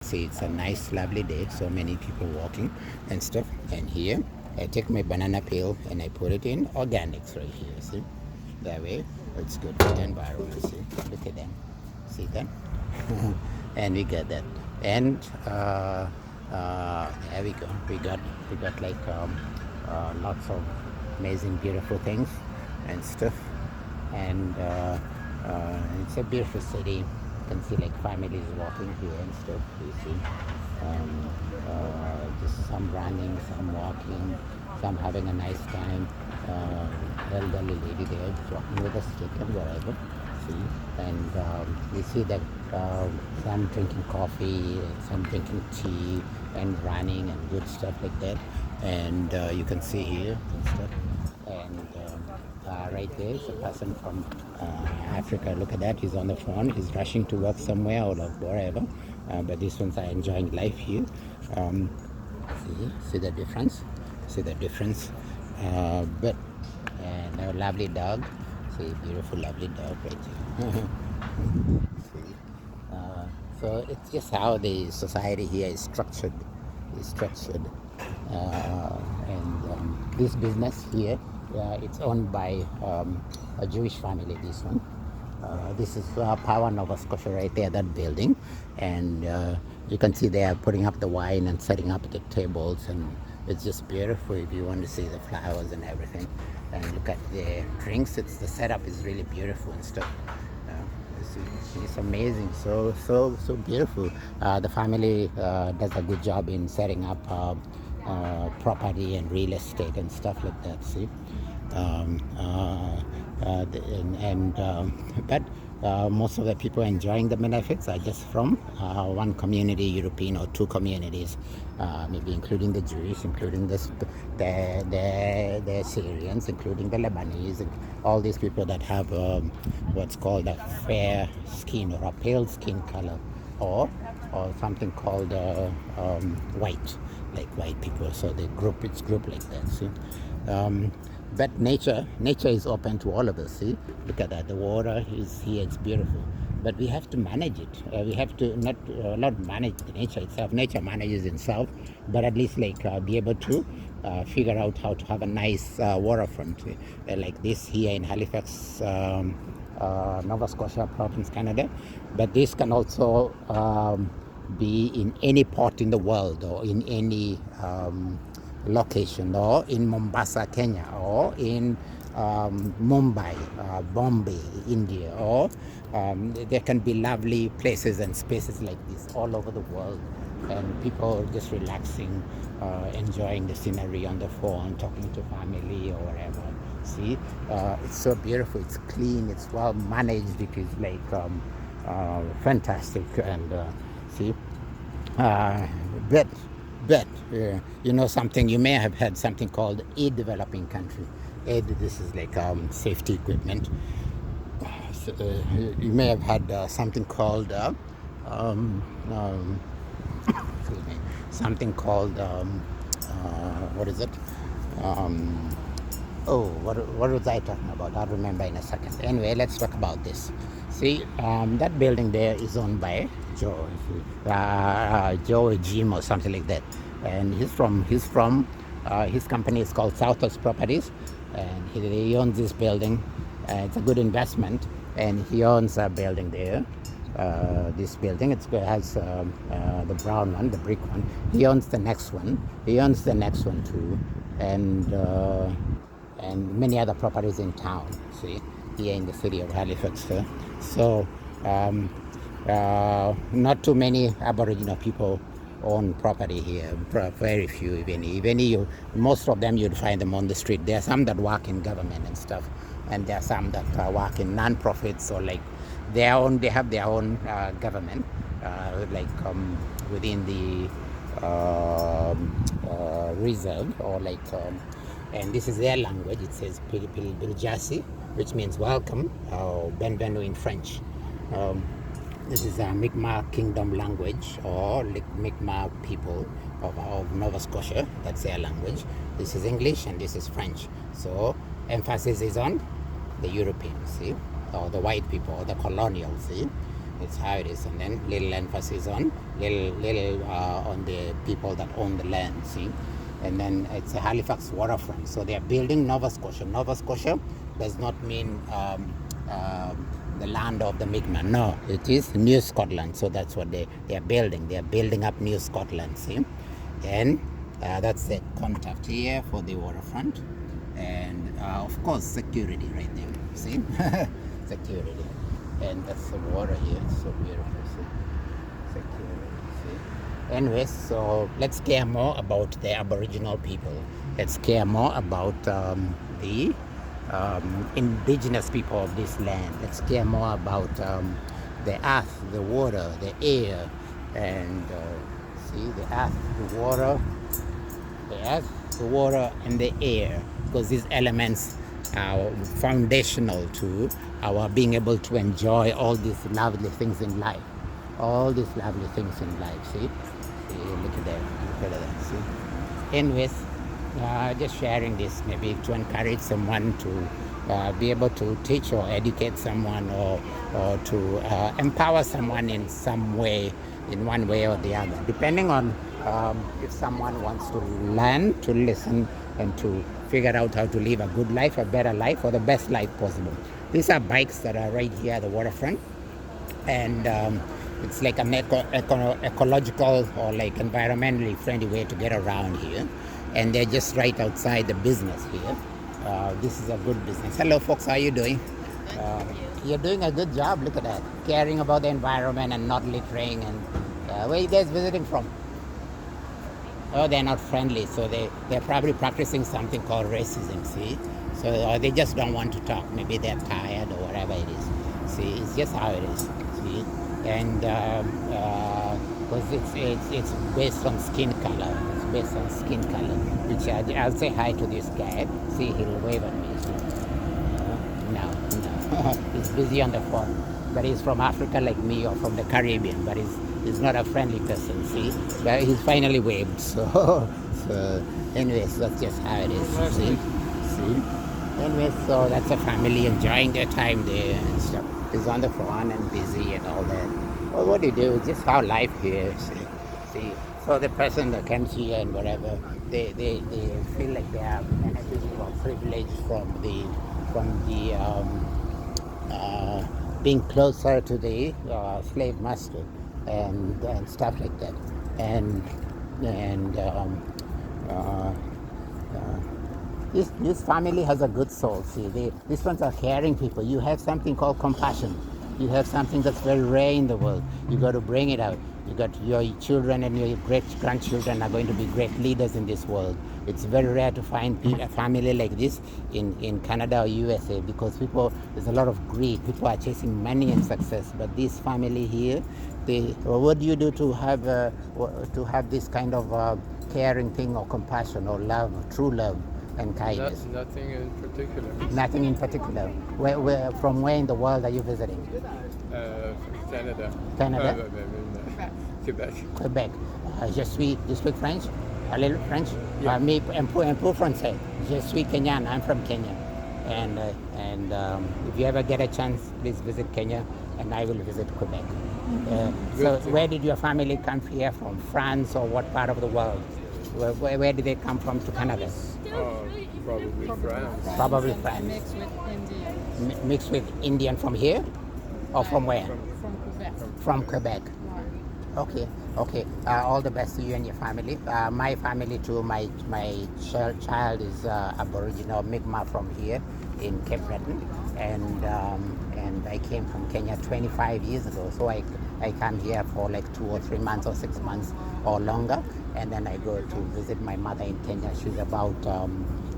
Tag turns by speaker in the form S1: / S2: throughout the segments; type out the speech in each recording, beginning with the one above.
S1: See, it's a nice, lovely day. So many people walking and stuff. And here, I take my banana peel and I put it in organics right here. See, that way it's good for the environment. See, look at that. See that? And we get that. And there we go. We got like lots of amazing, beautiful things and stuff. And it's a beautiful city. You can see like families walking here and stuff. You see, just some running, some walking, some having a nice time. Elderly lady there walking with a stick and whatever. See, and we see that some drinking coffee, some drinking tea, and running and good stuff like that. And you can see here and stuff. And right there is a person from Africa. Look at that. He's on the phone. He's rushing to work somewhere or wherever. But these ones are enjoying life here. Um, see the difference? See the difference? But and a lovely dog. See, beautiful, lovely dog right here. See? So it's just how the society here is structured. Is structured. And this business here, it's owned by a Jewish family. This one. This is Power Nova Scotia right there, that building. And you can see they are putting up the wine and setting up the tables, and it's just beautiful if you want to see the flowers and everything. And look at the drinks. The setup is really beautiful and stuff. It's amazing, so beautiful. The family does a good job in setting up property and real estate and stuff like that. See, but most of the people enjoying the benefits are just from one community, European or two communities, maybe including the Jewish, including the Syrians, including the Lebanese, and all these people that have what's called a fair skin or a pale skin color, or something called white, like white people. So it's grouped like that. See. But nature is open to all of us. See, look at that. The water is here. It's beautiful, but we have to manage it. We have to not manage the nature itself. Nature manages itself, but at least like be able to figure out how to have a nice waterfront like this here in Halifax, Nova Scotia province, Canada. But this can also be in any port in the world, or in any location, or in Mombasa, Kenya, or in Mumbai, Bombay, India, or there can be lovely places and spaces like this all over the world, and people just relaxing, enjoying the scenery on the phone, talking to family or whatever. See, it's so beautiful, it's clean, it's well managed, it is like fantastic. And see, but you know something, you may have had something called aid developing country. Aid, this is like safety equipment. So, you may have had something called excuse me, something called what is it? What was I talking about? I'll remember in a second. Anyway, let's talk about this. See, that building there is owned by Joe Jim or something like that, and his company is called Southwest Properties, and he owns this building. It's a good investment, and he owns a building there. This building, it has the brown one, the brick one. He owns the next one. He owns the next one too, and many other properties in town. See, here in the city of Halifax. So not too many Aboriginal people own property here. Very few, even most of them you'd find them on the street. There are some that work in government and stuff, and there are some that work in non-profits, or like they have their own government, like within the reserve, or like and this is their language. It says Pilipili Biljasi, which means welcome, or Benvenu in French. This is a Mi'kmaq Kingdom language, or Mi'kmaq people of Nova Scotia. That's their language. This is English and this is French. So emphasis is on the Europeans, see, or the white people, or the colonials, see. It's how it is, and then little emphasis on little on the people that own the land. See, and then it's a Halifax waterfront. So they are building Nova Scotia. Nova Scotia does not mean the land of the Mi'kmaq. No, it is New Scotland. So that's what they are building. They are building up New Scotland. See, and that's the contact here for the waterfront, and of course security right there. See, security, and that's the water here. It's so beautiful. See, security. See. Anyways, so let's care more about the Aboriginal people. Let's care more about the indigenous people of this land. Let's care more about the earth, the water, the air, and see, the earth, the water, and the air, because these elements are foundational to our being able to enjoy all these lovely things in life. All these lovely things in life. See, look at that. Look at that. See. Anyways, just sharing this maybe to encourage someone to be able to teach or educate someone, or to empower someone in some way, in one way or the other, depending on if someone wants to learn, to listen, and to figure out how to live a good life, a better life, or the best life possible. These are bikes that are right here at the waterfront, and it's like an ecological or like environmentally friendly way to get around here, and they're just right outside the business here. This is a good business. Hello folks, how are you doing? You're doing a good job. Look at that, caring about the environment and not littering. And where are you guys visiting from? Oh, they're not friendly, so they're probably practicing something called racism. See, so they just don't want to talk. Maybe they're tired or whatever it is. See, it's just how it is. See, and because it's based on skin color. It's based on skin color. Which I'll say hi to this guy. See, he'll wave at me. See? No, he's busy on the phone. But he's from Africa like me, or from the Caribbean. But he's not a friendly person. See, but he's finally waved. So anyways, that's just how it is. See. Anyways, so that's a family enjoying their time there and stuff. He's on the phone and busy and all that. Well, what do you do? It's just how life here is. See, so the person that comes here and whatever, they feel like they are benefiting or privileged from the being closer to the slave master and stuff like that. This family has a good soul. See, these ones are caring people. You have something called compassion. You have something that's very rare in the world. You got to bring it out. You got your children and your great grandchildren are going to be great leaders in this world. It's very rare to find a family like this in Canada or USA, because there's a lot of greed. People are chasing money and success. But this family here, what do you do to have this kind of caring thing or compassion or love, true love and kindness?
S2: Nothing in particular.
S1: Nothing in particular. From where in the world are you visiting?
S2: Canada.
S1: Canada?
S2: Quebec.
S1: Quebec. Je suis. You speak French? A little French?
S2: Yeah.
S1: Me un peu français. Je suis Kenyan. I'm from Kenya. And if you ever get a chance, please visit Kenya, and I will visit Quebec. So where did your family come here from? France or what part of the world? Where did they come from to Canada?
S2: Probably France.
S1: Probably France.
S3: Mixed with Indian.
S1: Mixed with Indian from here? Or from where?
S3: From Quebec.
S1: From Quebec. Okay. All the best to you and your family. My family too. My child is Aboriginal Mi'kmaq from here in Cape Breton, and I came from Kenya 25 years ago. So I come here for like 2 or 3 months or 6 months or longer, and then I go to visit my mother in Kenya. She's about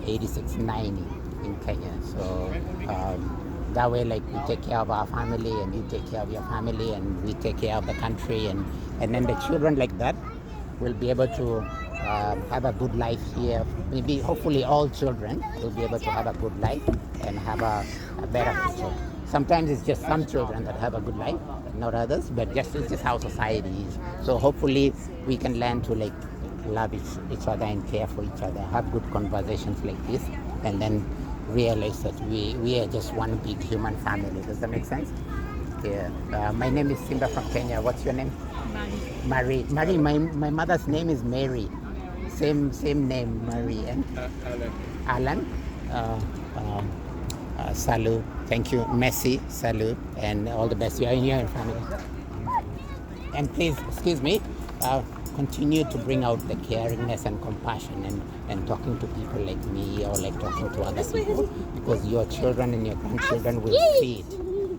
S1: 86, 90 in Kenya. So that way, like, we take care of our family, and you take care of your family, and we take care of the country, and then the children like that will be able to have a good life here. Maybe, hopefully, all children will be able to have a good life and have a better future. Sometimes it's just some children that have a good life, not others, but it's just how society is. So hopefully we can learn to like love each other and care for each other, have good conversations like this, and then realize that we are just one big human family. Does that make sense? Yeah. My name is Simba from Kenya. What's your name?
S3: Mari.
S1: Marie. My mother's name is Mary. Same name, Marie. And
S2: Alan.
S1: Alan. Uh, Salut. Thank you. Messi. Salut. And all the best. You are in your family. And please, excuse me, continue to bring out the caringness and compassion and talking to people like me or like talking to other people, because your children and your grandchildren will see it,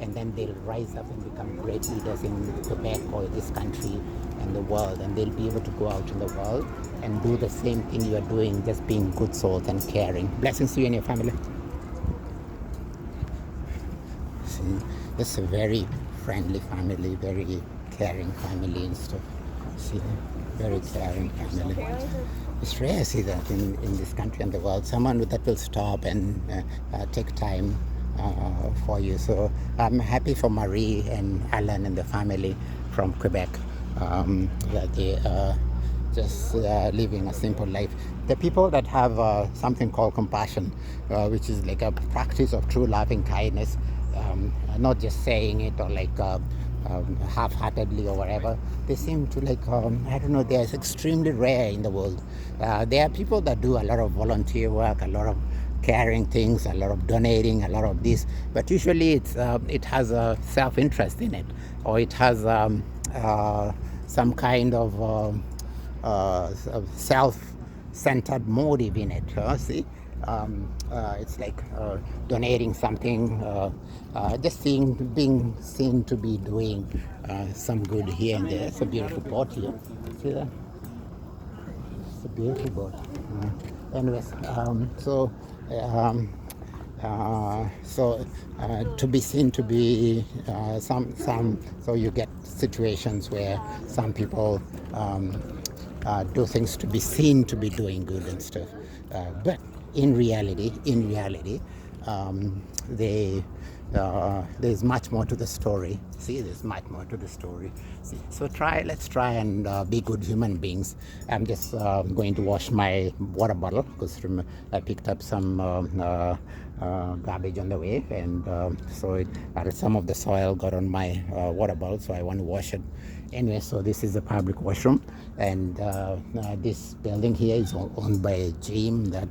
S1: and then they'll rise up and become great leaders in Quebec or this country and the world, and they'll be able to go out in the world and do the same thing you are doing, just being good souls and caring. Blessings to you and your family. See, it's a very friendly family, very caring family and stuff. See, very caring family. It's rare to see that in this country and the world. Someone that will stop and take time for you. So I'm happy for Marie and Alan and the family from Quebec, that they just living a simple life. The people that have something called compassion, which is like a practice of true loving kindness, not just saying it or like half-heartedly or whatever. They seem to like, I don't know, they're extremely rare in the world. There are people that do a lot of volunteer work, a lot of caring things, a lot of donating, a lot of this, but usually it has a self-interest in it, or it has some kind of self-centered motive in it. See, it's like donating something, just being seen to be doing some good here and there. It's a beautiful boat here. See that? It's a beautiful boat. Anyways, to be seen to be so you get situations where some people do things to be seen to be doing good and stuff, but in reality, there's much more to the story. See, there's much more to the story. See, so let's try and be good human beings. I'm just going to wash my water bottle because I picked up some garbage on the way, and so some of the soil got on my water bottle, so I want to wash it. Anyway, so this is a public washroom, and this building here is owned by a gym, that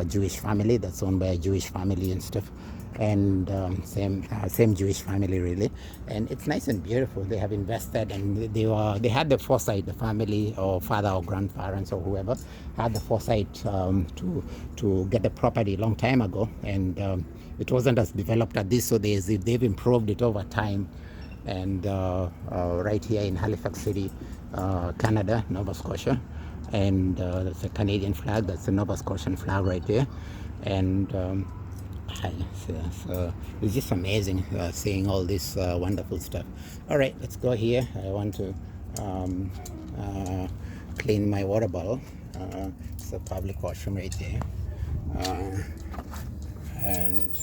S1: Jewish family, that's owned by a Jewish family and stuff, and same Jewish family really, and it's nice and beautiful. They have invested, and they had the foresight, the family or father or grandparents or whoever had the foresight to get the property a long time ago, and it wasn't as developed as this, so they've improved it over time. And right here in Halifax City, Canada, Nova Scotia, and that's a Canadian flag, that's the Nova Scotian flag right there, and so it's just amazing seeing all this wonderful stuff. All right, let's go here. I want to clean my water bottle. It's a public washroom right there, and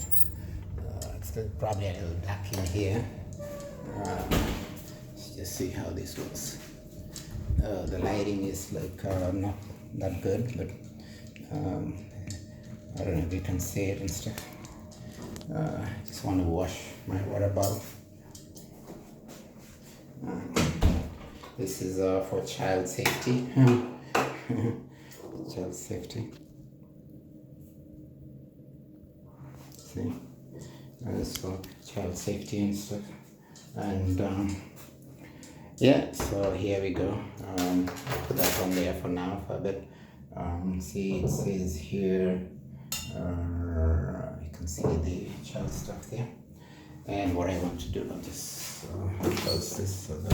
S1: it's probably a little dark in here. Let's just see how this looks. The lighting is like not that good, but I don't know if you can see it and stuff. I just want to wash my water bottle. This is for child safety. Child safety. See, it's for child safety and stuff. And yeah, so here we go. Put that on there for now for a bit. See, it says here, you can see the child stuff there. And what I want to do, I'll just close this so that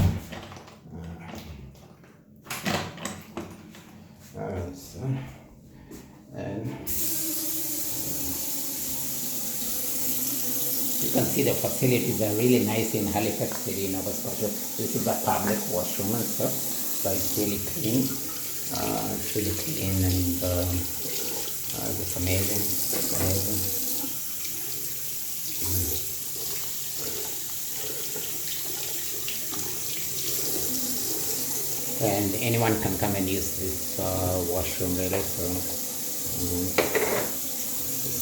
S1: and you can see the facilities are really nice in Halifax City, Nova Scotia. This is the public washroom and stuff, so it's really clean. It's really clean, and it's amazing. It's amazing. And anyone can come and use this washroom really, so it's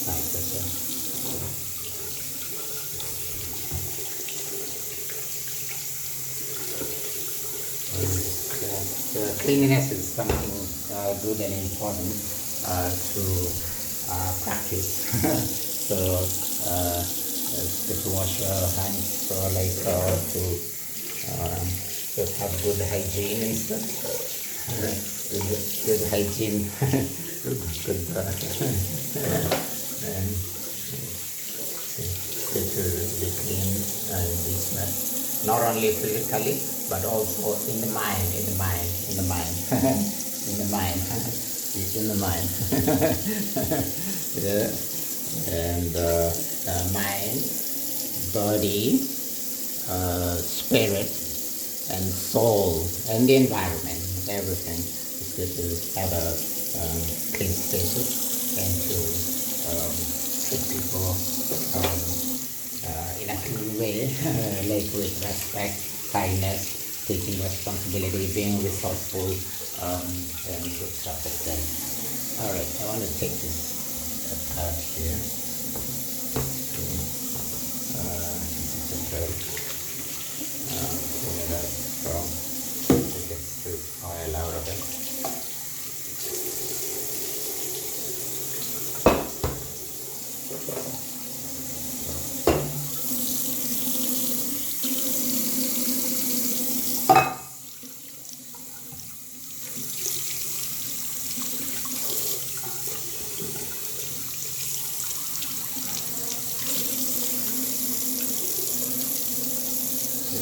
S1: nice as well. cleanliness is something good and important to practice. So it's good to wash your hands, so like to have good hygiene and stuff. Good hygiene, good and good to be clean and be smart. Not only physically, but also in the mind, in the mind, in the mind, in the mind, it's in the mind. Yeah. And mind, body, spirit, and soul, and the environment, everything. It's good to have a clean spaces and to treat people in a clean way, like with respect, kindness, taking responsibility, being resourceful, and good stuff like that. All right, I want to take this part here. This is a clean it up to get the oil out of it.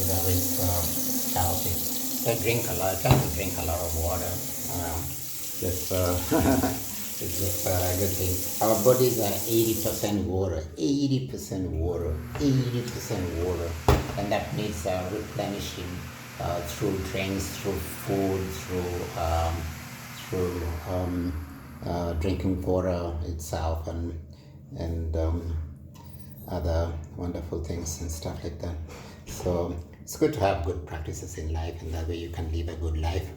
S1: Very healthy. I drink a lot. I try to drink a lot of water. Just it's just a good thing. Our bodies are 80% water. 80% water. 80% water, and that needs replenishing through drinks, through food, through drinking water itself, and other wonderful things and stuff like that. So it's good to have good practices in life, and that way you can live a good life.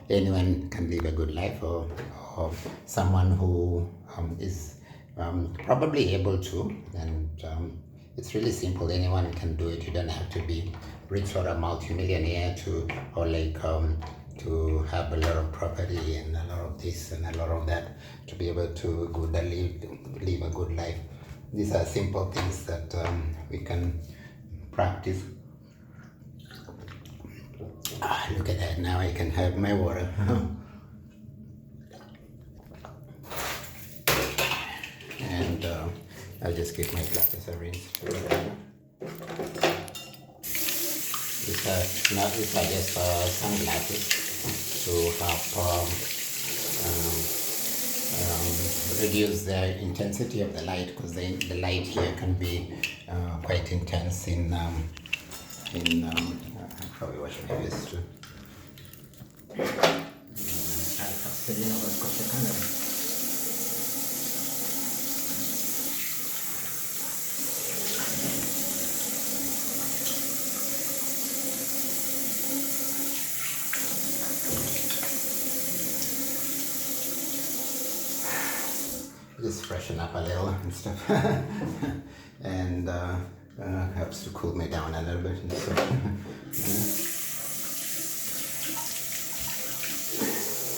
S1: Anyone can live a good life, or someone who is probably able to. And it's really simple. Anyone can do it. You don't have to be rich or a multimillionaire to have a lot of property and a lot of this and a lot of that to be able to live a good life. These are simple things that we can practice. Look at that, now I can have my water. And I'll just get my glasses arranged. These are just sunglasses to help reduce the intensity of the light, because the light here can be quite intense probably wash my face too. Just freshen up a little and stuff. And helps to cool me down a little bit. And so,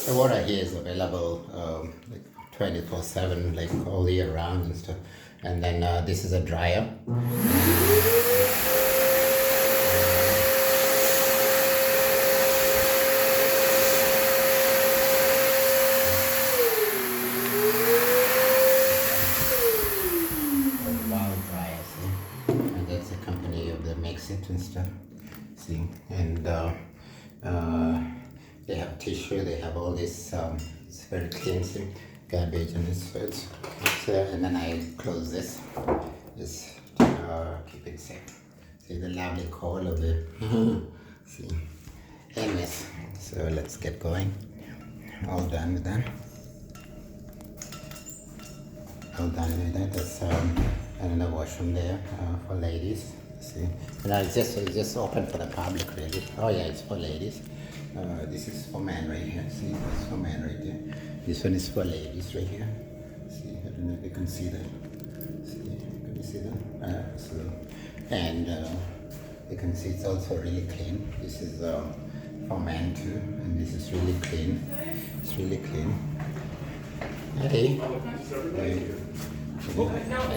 S1: the water here is available like 24/7, like all year round and stuff. And then this is a dryer. And stuff, see, and they have tissue, they have all this, it's very clean, see, garbage and this, so, and then I close this, just keep it safe. See the lovely coil of it. See, anyways, so let's get going. All done with that. All done with that. There's another washroom there for ladies. See, and it's just open for the public, really. Oh yeah, it's for ladies. This is for men right here. See, it's for men right there. This one is for ladies right here. See, I don't know if you can see that. See, can you see that? And you can see it's also really clean. This is for men too, and this is really clean. It's really clean. Hey.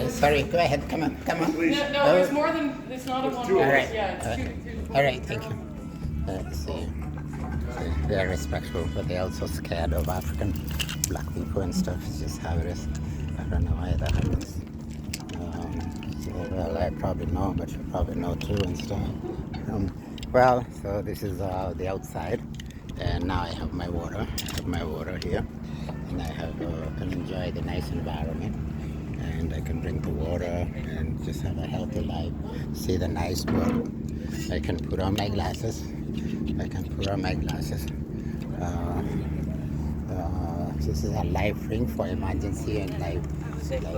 S1: Sorry, go ahead. Come on.
S3: No, it's more than, it's not a one.
S1: All right.
S3: Yeah, it's two.
S1: All right, thank you. Let's see. They are respectful, but they're also scared of African black people and stuff. It's just how it is. I don't know why that happens. Well, I probably know, but you probably know too and stuff. Well, so this is the outside, and now I have my water. I have my water here, and I can enjoy the nice environment, and I can drink the water and just have a healthy life. See the nice world. I can put on my glasses. This is a life ring for emergency and life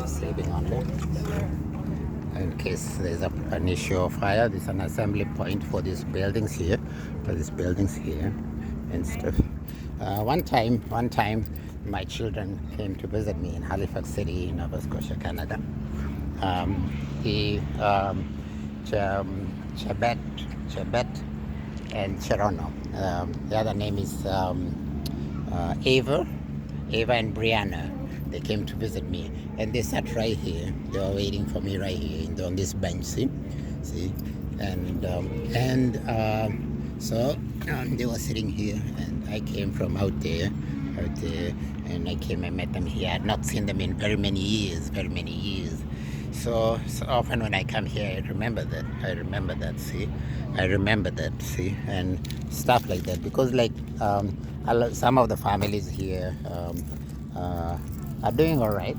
S1: saving only. So, in case there's an issue of fire, this is an assembly point for these buildings here, and stuff. One time, my children came to visit me in Halifax City, Nova Scotia, Canada. Chebet and Cherono. The other name is Ava and Brianna. They came to visit me, and they sat right here. They were waiting for me right here on this bench. See, and so they were sitting here, and I came from out there, and I came and met them here. I had not seen them in very many years. So often when I come here, I remember that. See, and stuff like that. Because some of the families here are doing all right,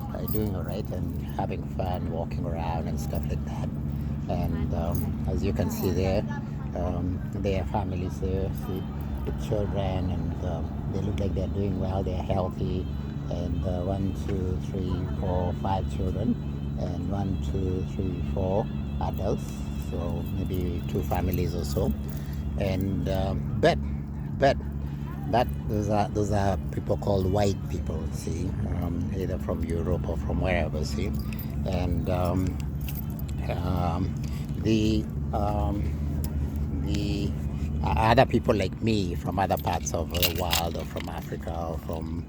S1: and having fun, walking around and stuff like that. And as you can see there, their families there, see the children, and they look like they're doing well. They're healthy, and 1, 2, 3, 4, 5 children, and 1, 2, 3, 4 adults. So maybe 2 families or so, and but those are people called white people, see, either from Europe or from wherever, see, and the other people like me from other parts of the world, or from Africa, or from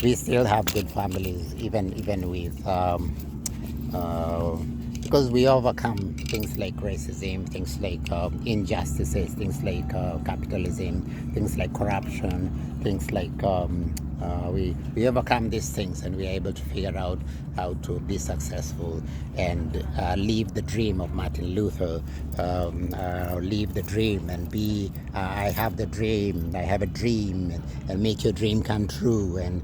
S1: we still have good families, even with because we overcome things like racism, things like injustices, things like capitalism, things like corruption, things like we overcome these things, and we are able to figure out how to be successful and live the dream of Martin Luther, live the dream and be, I have a dream, and make your dream come true, and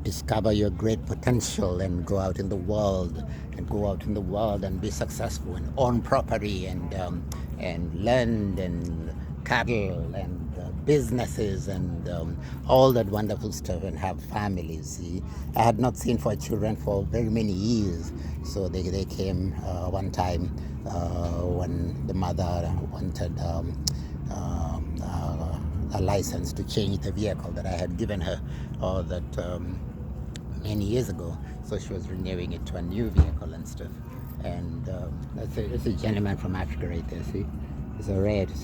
S1: discover your great potential, and go out in the world and be successful, and own property, and land and cattle and businesses, and all that wonderful stuff, and have families. See, I had not seen for children for very many years, so they came one time when the mother wanted a license to change the vehicle that I had given her, or that many years ago. So she was renewing it to a new vehicle and stuff. And that's a gentleman from Africa right there. See, it's rare to see